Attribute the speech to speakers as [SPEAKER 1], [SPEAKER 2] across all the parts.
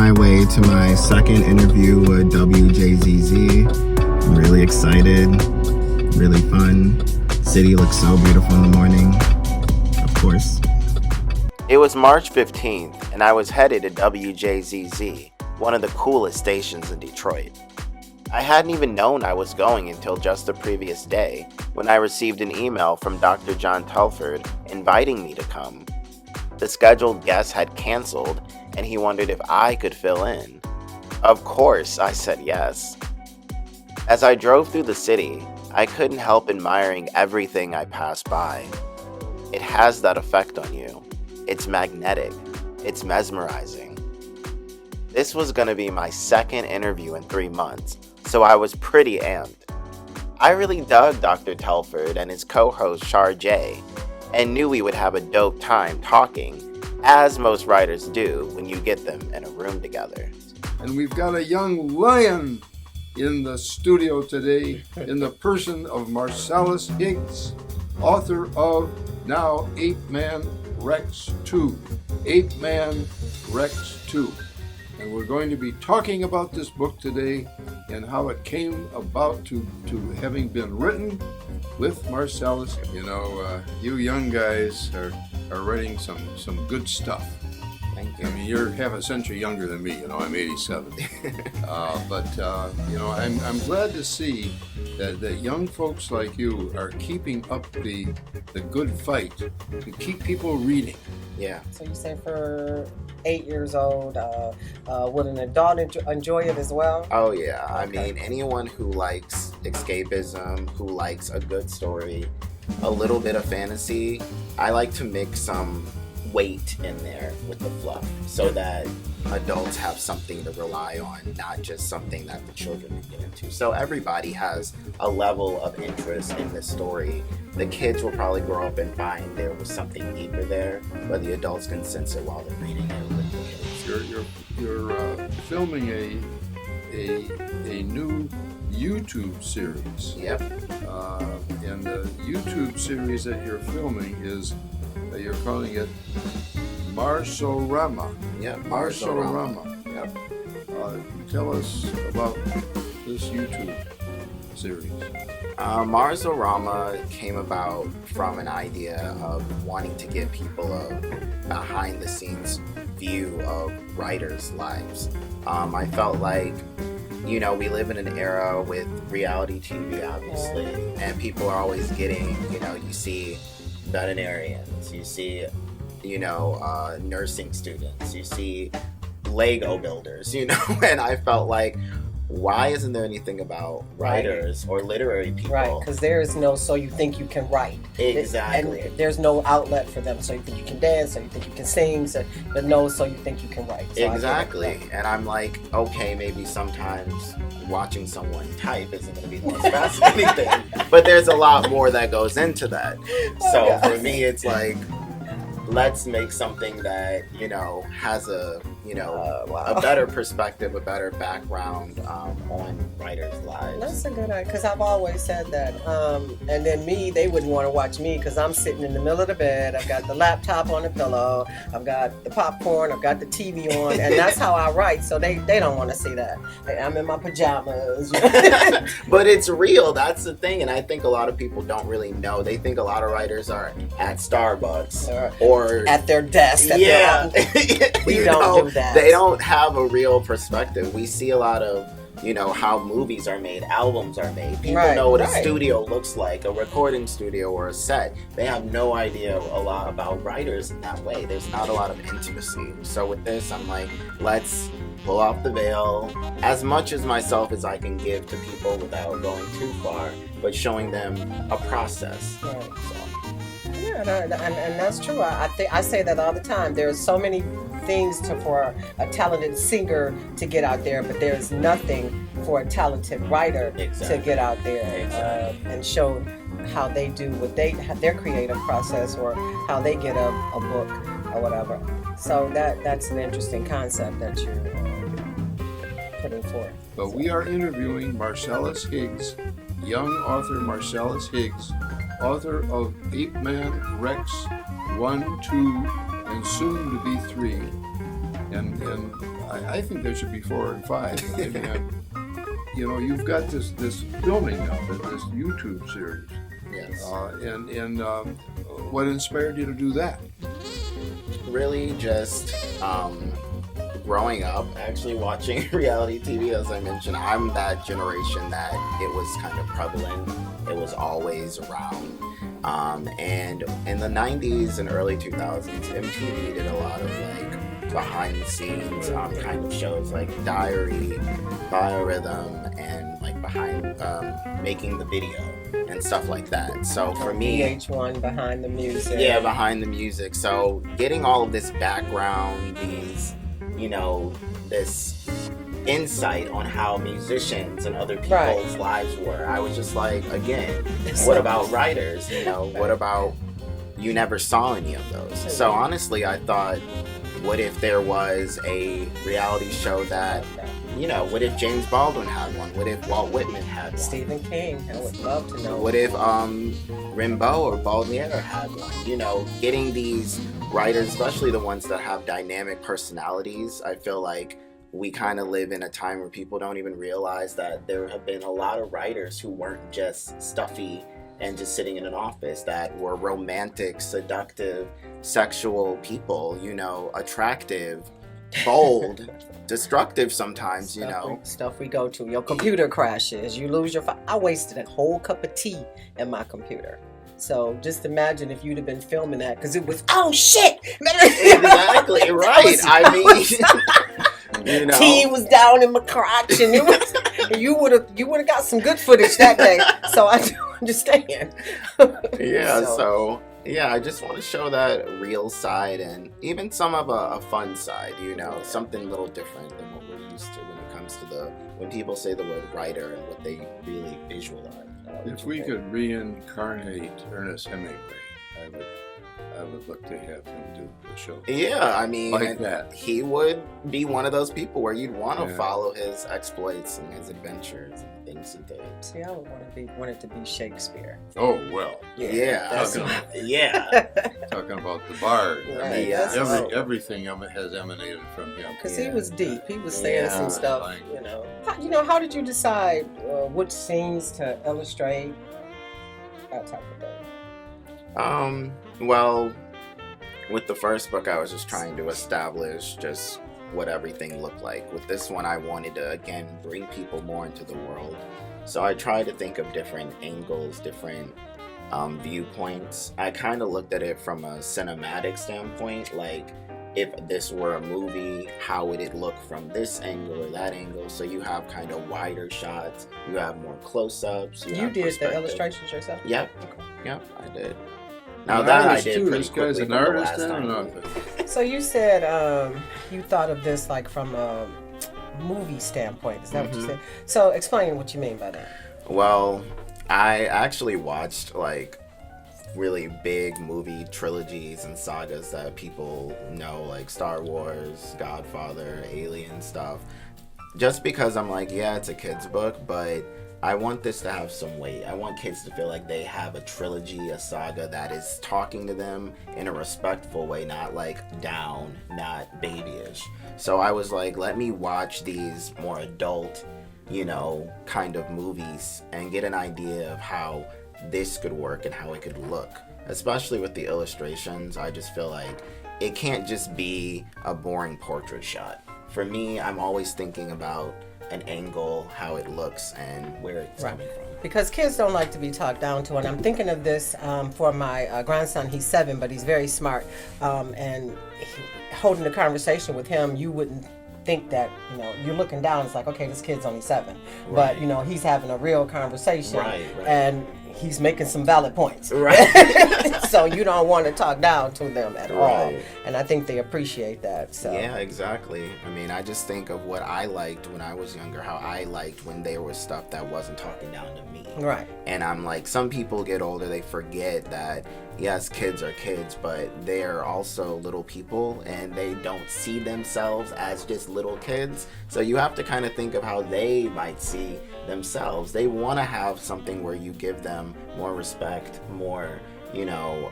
[SPEAKER 1] my way to my second interview with WJZZ. I'm really excited, really fun. City looks so beautiful in the morning, of course.
[SPEAKER 2] It was March 15th, and I was headed to WJZZ, one of the coolest stations in Detroit. I hadn't even known I was going until just the previous day, when I received an email from Dr. John Telford inviting me to come. The scheduled guest had canceled, and he wondered if I could fill in. Of course, I said yes. As I drove through the city, I couldn't help admiring everything I passed by. It has that effect on you. It's magnetic. It's mesmerizing. This was going to be my second interview in 3 months, so I was pretty amped. I really dug Dr. Telford and his co-host Char J, and knew we would have a dope time talking, as most writers do when you get them in a room together.
[SPEAKER 3] And we've got a young lion in the studio today in the person of Marsalis Higgs, author of now 8-Man Rex 2. 8-Man Rex 2. And we're going to be talking about this book today and how it came about to having been written with Marsalis. You know, you young guys are writing some good stuff.
[SPEAKER 2] Thank you.
[SPEAKER 3] I mean, you're half a century younger than me. You know, I'm 87. But you know, I'm glad to see that young folks like you are keeping up the good fight to keep people reading.
[SPEAKER 2] Yeah.
[SPEAKER 4] So you say for 8 years old, would an adult enjoy it as well?
[SPEAKER 2] Oh yeah. I
[SPEAKER 4] Okay.
[SPEAKER 2] mean, anyone who likes escapism, who likes a good story, a little bit of fantasy. I like to mix some weight in there with the fluff so that adults have something to rely on, not just something that the children can get into. So everybody has a level of interest in this story. The kids will probably grow up and find there was something deeper there, but the adults can sense it while they're reading it with the kids.
[SPEAKER 3] You're filming a new YouTube series.
[SPEAKER 2] Yep.
[SPEAKER 3] And the YouTube series that you're filming is, you're calling it Marsorama.
[SPEAKER 2] Yep.
[SPEAKER 3] Marsorama.
[SPEAKER 2] Yep.
[SPEAKER 3] Tell us about this YouTube series.
[SPEAKER 2] Marsorama came about from an idea of wanting to give people a behind-the-scenes view of writers' lives. I felt like, you know, we live in an era with reality TV, obviously, and people are always getting, you know, you see veterinarians, you see, you know, nursing students, you see Lego builders, you know, and I felt like, why isn't there anything about writers or literary people?
[SPEAKER 4] Right, because there is no so you think you can write.
[SPEAKER 2] Exactly.
[SPEAKER 4] And there's no outlet for them. So you think you can dance, so you think you can sing, but no, so you think you can write. So
[SPEAKER 2] Exactly. And I'm like, okay, maybe sometimes watching someone type isn't going to be the most fascinating thing, but there's a lot more that goes into that. So for me, it's like, let's make something that, you know, has a, you know, a better perspective, a better background on writers' lives.
[SPEAKER 4] That's a good idea, because I've always said that. And then they wouldn't want to watch me because I'm sitting in the middle of the bed. I've got the laptop on the pillow. I've got the popcorn. I've got the TV on. And that's how I write. So they don't want to see that. I'm in my pajamas.
[SPEAKER 2] But it's real. That's the thing. And I think a lot of people don't really know. They think a lot of writers are at Starbucks or
[SPEAKER 4] at their desk.
[SPEAKER 2] Yeah.
[SPEAKER 4] We don't do that.
[SPEAKER 2] They don't have a real perspective. We see a lot of, you know, how movies are made, albums are made. People know what a studio looks like, a recording studio or a set. They have no idea a lot about writers in that way. There's not a lot of intimacy. So with this, I'm like, let's pull off the veil as much as myself as I can give to people without going too far, but showing them a process.
[SPEAKER 4] Right.
[SPEAKER 2] So.
[SPEAKER 4] Yeah, and that's true. I say that all the time. There's so many things for a talented singer to get out there, but there's nothing for a talented writer to get out there and show how they do what they have, their creative process, or how they get a book or whatever. So that's an interesting concept that you're putting forth.
[SPEAKER 3] But we are interviewing Marsalis Higgs, young author Marsalis Higgs, author of 8-Man Rex 1, 2, and soon to be 3. and I think there should be 4 and 5. And, you know, you've got this filming now, this YouTube series.
[SPEAKER 2] Yes.
[SPEAKER 3] And what inspired you to do that?
[SPEAKER 2] Really just growing up, actually watching reality TV, as I mentioned. I'm that generation that it was kind of prevalent. It was always around. And in the 90s and early 2000s, MTV did a lot of like behind the scenes kind of shows like Diary, Biorhythm, and like behind making the video and stuff like that. So for me,
[SPEAKER 4] VH1 behind the music.
[SPEAKER 2] Yeah, behind the music. So getting all of this background, these, you know, this insight on how musicians and other people's lives were, I was just like, again, what about writers? You know, what about you never saw any of those? So honestly, I thought, what if there was a reality show that, you know, what if James Baldwin had one? What if Walt Whitman had one?
[SPEAKER 4] Stephen King, I would love to know.
[SPEAKER 2] What if Rimbaud or Baudelaire had one? You know, getting these writers, especially the ones that have dynamic personalities, I feel like we kind of live in a time where people don't even realize that there have been a lot of writers who weren't just stuffy and just sitting in an office, that were romantic, seductive, sexual people, you know, attractive, bold, destructive sometimes, you know.
[SPEAKER 4] Stuff we go to. Your computer crashes, you lose your I wasted a whole cup of tea in my computer. So just imagine if you'd have been filming that, because it was, oh shit!
[SPEAKER 2] Exactly, right. I mean, you know.
[SPEAKER 4] Tea was down in my crotch, and it was, you would have got some good footage that day. So I do understand.
[SPEAKER 2] Yeah, so yeah, I just want to show that real side, and even some of a fun side, you know, something a little different than what we're used to when it comes to when people say the word writer and what they really visualize.
[SPEAKER 3] If we could reincarnate Ernest Hemingway, I would look to have him do the show.
[SPEAKER 2] Yeah, I mean,
[SPEAKER 3] like that.
[SPEAKER 2] He would be one of those people where you'd want to follow his exploits and his adventures and things he did.
[SPEAKER 4] See, I would want it to be Shakespeare.
[SPEAKER 3] Oh well.
[SPEAKER 2] Yeah.
[SPEAKER 3] Talking about the bard.
[SPEAKER 4] Right,
[SPEAKER 3] I mean,
[SPEAKER 2] yeah.
[SPEAKER 3] everything has emanated from him.
[SPEAKER 4] Because he was deep. He was saying some stuff. You know. How did you decide which scenes to illustrate? That type of thing.
[SPEAKER 2] Well, with the first book, I was just trying to establish just what everything looked like. With this one, I wanted to, again, bring people more into the world. So I tried to think of different angles, different viewpoints. I kind of looked at it from a cinematic standpoint, like if this were a movie, how would it look from this angle or that angle? So you have kind of wider shots, you have more close-ups.
[SPEAKER 4] You did the illustrations yourself?
[SPEAKER 2] Yep.
[SPEAKER 4] Okay.
[SPEAKER 2] Yep, I did. Now that I did pretty
[SPEAKER 3] This guy's
[SPEAKER 2] quickly
[SPEAKER 3] an
[SPEAKER 2] from the
[SPEAKER 3] artist
[SPEAKER 2] last
[SPEAKER 3] and an
[SPEAKER 2] time.
[SPEAKER 3] author.
[SPEAKER 4] So you said you thought of this like from a movie standpoint. Is that what you said? So explain what you mean by that.
[SPEAKER 2] Well, I actually watched like really big movie trilogies and sagas that people know, like Star Wars, Godfather, Alien stuff. Just because I'm like, yeah, it's a kid's book, but I want this to have some weight. I want kids to feel like they have a trilogy, a saga that is talking to them in a respectful way, not like down, not babyish. So I was like, let me watch these more adult, you know, kind of movies and get an idea of how this could work and how it could look. Especially with the illustrations, I just feel like it can't just be a boring portrait shot. For me, I'm always thinking about an angle, how it looks, and where it's coming from.
[SPEAKER 4] Because kids don't like to be talked down to, and I'm thinking of this for my grandson. He's 7, but he's very smart, and holding a conversation with him, you wouldn't think that, you know, you're looking down, it's like, okay, this kid's only 7, but you know, he's having a real conversation, and he's making some valid points, so you don't want to talk down to them at all, and I think they appreciate that. So
[SPEAKER 2] yeah, exactly. I mean, I just think of what I liked when I was younger, how I liked when there was stuff that wasn't talking down to me, and I'm like, some people get older, they forget that yes, kids are kids, but they're also little people, and they don't see themselves as just little kids. So you have to kind of think of how they might see themselves. They want to have something where you give them more respect, more, you know,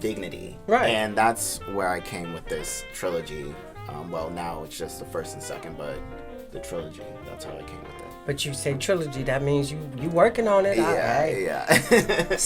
[SPEAKER 2] dignity.
[SPEAKER 4] Right.
[SPEAKER 2] And that's where I came with this trilogy. Well, now it's just the first and second, but the trilogy, that's how I came with it.
[SPEAKER 4] But you say trilogy, that means you working on it.
[SPEAKER 2] Yeah.